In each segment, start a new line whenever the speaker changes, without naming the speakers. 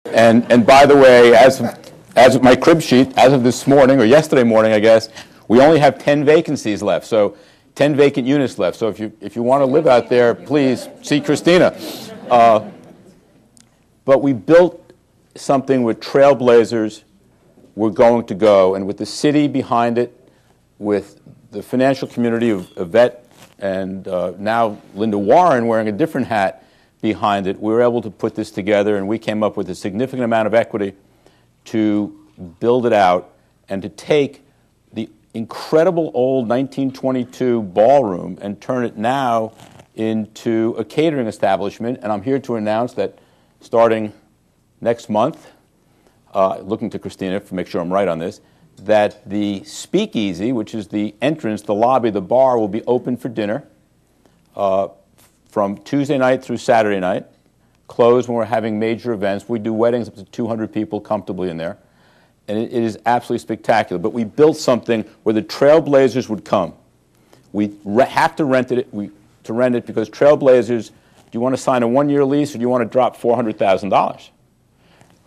And by the way, as of my crib sheet, as of this morning, or yesterday morning, I guess, we only have 10 vacancies left, so 10 vacant units left. So if you want to live out there, please see Christina. But we built something with trailblazers. We're going to go, and with the city behind it, with the financial community of Yvette and now Linda Warren wearing a different hat behind it, we were able to put this together, and we came up with a significant amount of equity to build it out and to take the incredible old 1922 ballroom and turn it now into a catering establishment. And I'm here to announce that starting next month, looking to Christina to make sure I'm right on this, that the speakeasy, which is the entrance, the lobby, the bar, will be open for dinner from Tuesday night through Saturday night, closed when we're having major events. We do weddings up to 200 people comfortably in there, and it is absolutely spectacular. But we built something where the trailblazers would come. We have to rent it because trailblazers, do you want to sign a one-year lease or do you want to drop $400,000?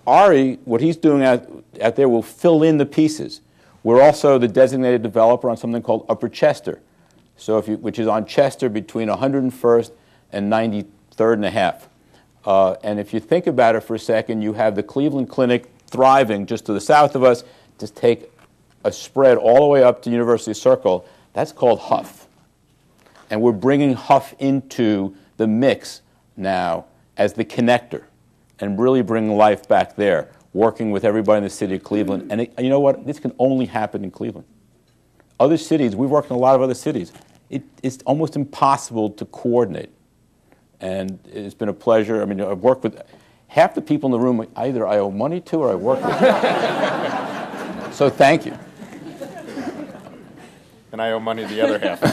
Ari, what he's doing out there will fill in the pieces. We're also the designated developer on something called Upper Chester, which is on Chester between 101st and 93rd and a half. And if you think about it for a second, you have the Cleveland Clinic thriving just to the south of us. To take a spread all the way up to University Circle, that's called Huff. And we're bringing Huff into the mix now as the connector and really bringing life back there, working with everybody in the city of Cleveland. And you know what? This can only happen in Cleveland. Other cities, we've worked in a lot of other cities. It's almost impossible to coordinate. And it's been a pleasure. I mean, I've worked with half the people in the room either I owe money to or I work with. So thank you.
And I owe money to the other half.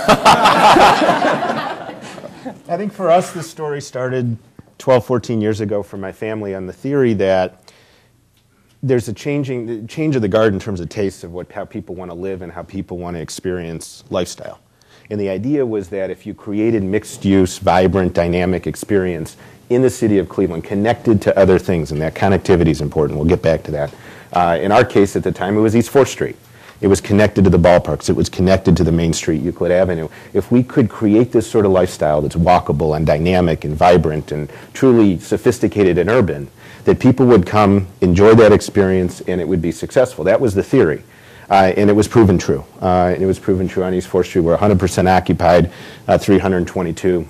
I think for us, this story started 12, 14 years ago for my family on the theory that there's a change of the guard in terms of taste of how people want to live and how people want to experience lifestyle. And the idea was that if you created mixed-use, vibrant, dynamic experience in the city of Cleveland, connected to other things, and that connectivity is important. We'll get back to that. In our case at the time, it was East 4th Street. It was connected to the ballparks. It was connected to the Main Street, Euclid Avenue. If we could create this sort of lifestyle that's walkable and dynamic and vibrant and truly sophisticated and urban, that people would come, enjoy that experience, and it would be successful. That was the theory. And it was proven true. And it was proven true on East 4th Street. We're 100% occupied, 322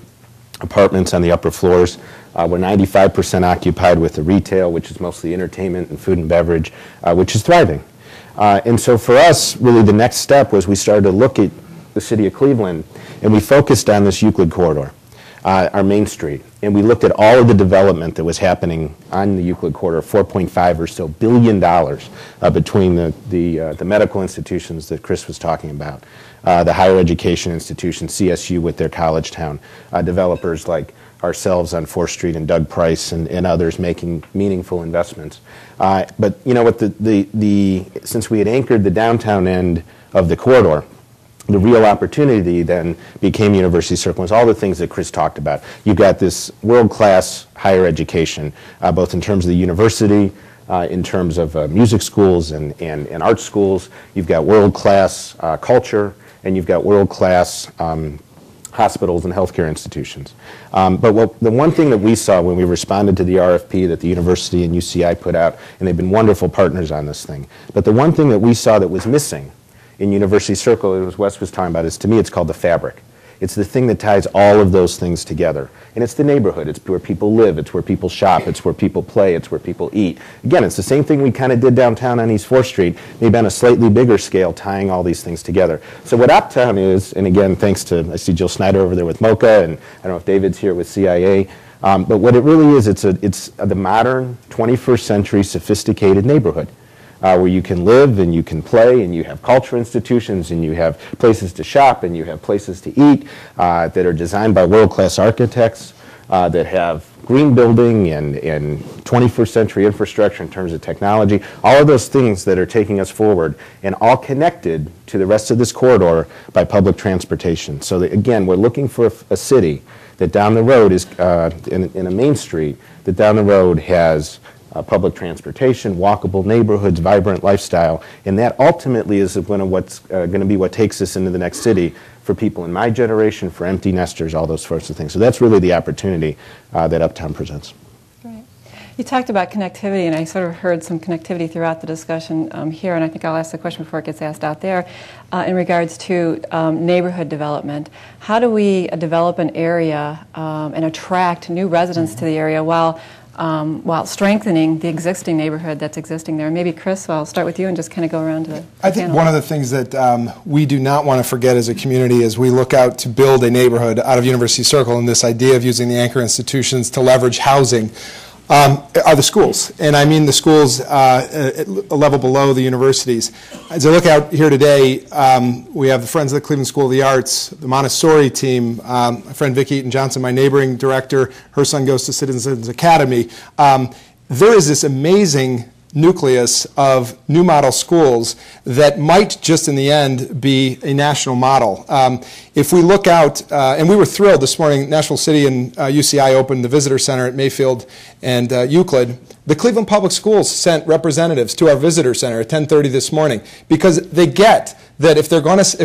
apartments on the upper floors. We're 95% occupied with the retail, which is mostly entertainment and food and beverage, which is thriving. And so for us, really the next step was we started to look at the city of Cleveland, and we focused on this Euclid corridor, our Main Street. And we looked at all of the development that was happening on the Euclid corridor, $4.5 or so billion between the medical institutions that Chris was talking about, the higher education institutions, CSU with their college town, developers like ourselves on 4th Street and Doug Price and others making meaningful investments. But you know what, since we had anchored the downtown end of the corridor, the real opportunity then became University Circle. It's all the things that Chris talked about. You've got this world-class higher education, both in terms of the university, in terms of music schools and art schools. You've got world-class culture, and you've got world-class hospitals and healthcare institutions. But the one thing that we saw when we responded to the RFP that the university and UCI put out, and they've been wonderful partners on this thing, but the one thing that we saw that was missing in University Circle, as Wes was talking about, is to me it's called the fabric. It's the thing that ties all of those things together. And it's the neighborhood. It's where people live. It's where people shop. It's where people play. It's where people eat. Again, it's the same thing we kind of did downtown on East 4th Street, maybe on a slightly bigger scale, tying all these things together. So what Uptown is, and again, thanks to, I see Jill Snyder over there with MoCA, and I don't know if David's here with CIA, but what it really is, it's the modern 21st century sophisticated neighborhood. Where you can live and you can play and you have culture institutions and you have places to shop and you have places to eat that are designed by world-class architects that have green building and 21st century infrastructure in terms of technology, all of those things that are taking us forward and all connected to the rest of this corridor by public transportation. So that, again, we're looking for a city that down the road is, in a main street, that down the road has public transportation, walkable neighborhoods, vibrant lifestyle, and that ultimately is what's going to be what takes us into the next city for people in my generation, for empty nesters, all those sorts of things. So that's really the opportunity that Uptown presents.
Right. You talked about connectivity, and I sort of heard some connectivity throughout the discussion here, and I think I'll ask the question before it gets asked out there, in regards to neighborhood development. How do we develop an area and attract new residents to the area while strengthening the existing neighborhood that's existing there? Maybe Chris, I'll start with you and just kind of go around to the
I think
panel.
one of the things that we do not want to forget as a community as we look out to build a neighborhood out of University Circle, and this idea of using the anchor institutions to leverage housing are the schools. And I mean the schools a level below the universities. As I look out here today, we have the Friends of the Cleveland School of the Arts, the Montessori team, my friend Vicki Eaton-Johnson, my neighboring director, her son goes to Citizens Academy. There is this amazing nucleus of new model schools that might just in the end be a national model. If we look out, and we were thrilled this morning, National City and UCI opened the visitor center at Mayfield and Euclid. The Cleveland Public Schools sent representatives to our visitor center at 10:30 this morning because they get that if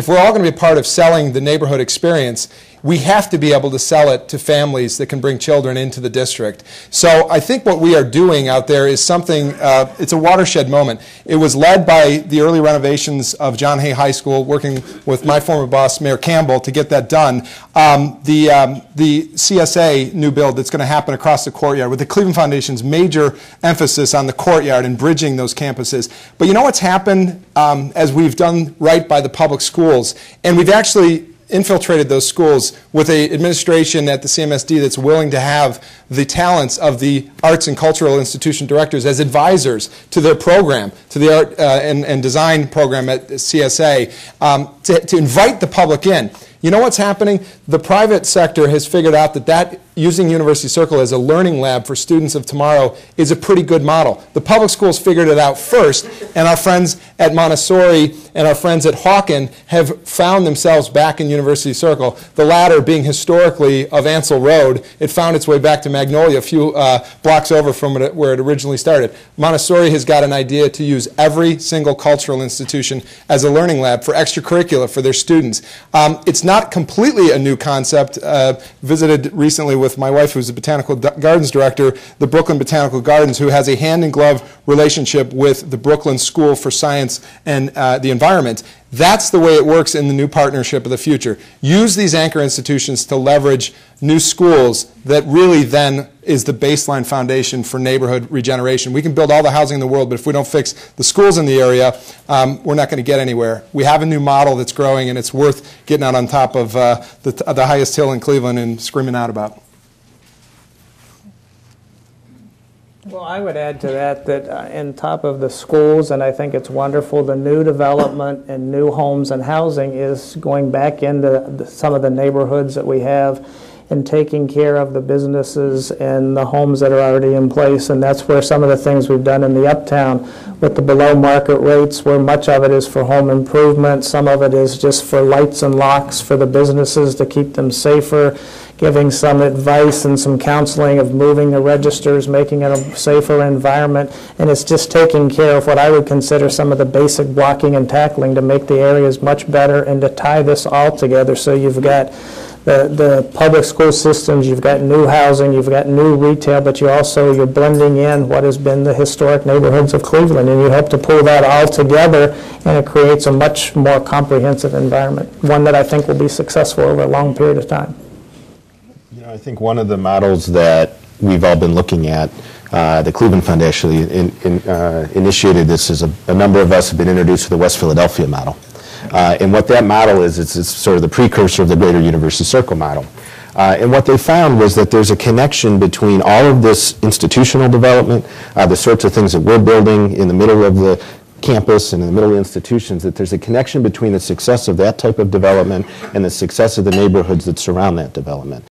we're all going to be part of selling the neighborhood experience, we have to be able to sell it to families that can bring children into the district. So I think what we are doing out there is something, it's a watershed moment. It was led by the early renovations of John Hay High School, working with my former boss, Mayor Campbell, to get that done. The CSA new build that's going to happen across the courtyard with the Cleveland Foundation's major emphasis on the courtyard and bridging those campuses. But you know what's happened as we've done right by the public schools, and we've actually infiltrated those schools with an administration at the CMSD that's willing to have the talents of the arts and cultural institution directors as advisors to their program, to the art and design program at CSA, to invite the public in. You know what's happening? The private sector has figured out that using University Circle as a learning lab for students of tomorrow is a pretty good model. The public schools figured it out first, and our friends at Montessori and our friends at Hawken have found themselves back in University Circle, the latter being historically of Ansel Road. It found its way back to Magnolia a few blocks over from where it originally started. Montessori has got an idea to use every single cultural institution as a learning lab for extracurricular for their students. It's not completely a new concept. Visited recently with my wife, who's the Botanical Gardens Director, the Brooklyn Botanical Gardens, who has a hand-in-glove relationship with the Brooklyn School for Science and the Environment. That's the way it works in the new partnership of the future. Use these anchor institutions to leverage new schools that really then is the baseline foundation for neighborhood regeneration. We can build all the housing in the world, but if we don't fix the schools in the area, we're not going to get anywhere. We have a new model that's growing, and it's worth getting out on top of the highest hill in Cleveland and screaming out about.
Well, I would add to that on top of the schools, and I think it's wonderful, the new development and new homes and housing is going back into some of the neighborhoods that we have and taking care of the businesses and the homes that are already in place. And that's where some of the things we've done in the Uptown with the below market rates, where much of it is for home improvement, some of it is just for lights and locks for the businesses to keep them safer, giving some advice and some counseling of moving the registers, making it a safer environment, and it's just taking care of what I would consider some of the basic blocking and tackling to make the areas much better and to tie this all together. So you've got the public school systems, you've got new housing, you've got new retail, but you're blending in what has been the historic neighborhoods of Cleveland, and you hope to pull that all together, and it creates a much more comprehensive environment, one that I think will be successful over a long period of time.
You know, I think one of the models that we've all been looking at, the Cleveland Foundation initiated this, as a number of us have been introduced to the West Philadelphia model. And what that model is, it's sort of the precursor of the greater University Circle model. And what they found was that there's a connection between all of this institutional development, the sorts of things that we're building in the middle of the campus and in the middle of the institutions, that there's a connection between the success of that type of development and the success of the neighborhoods that surround that development.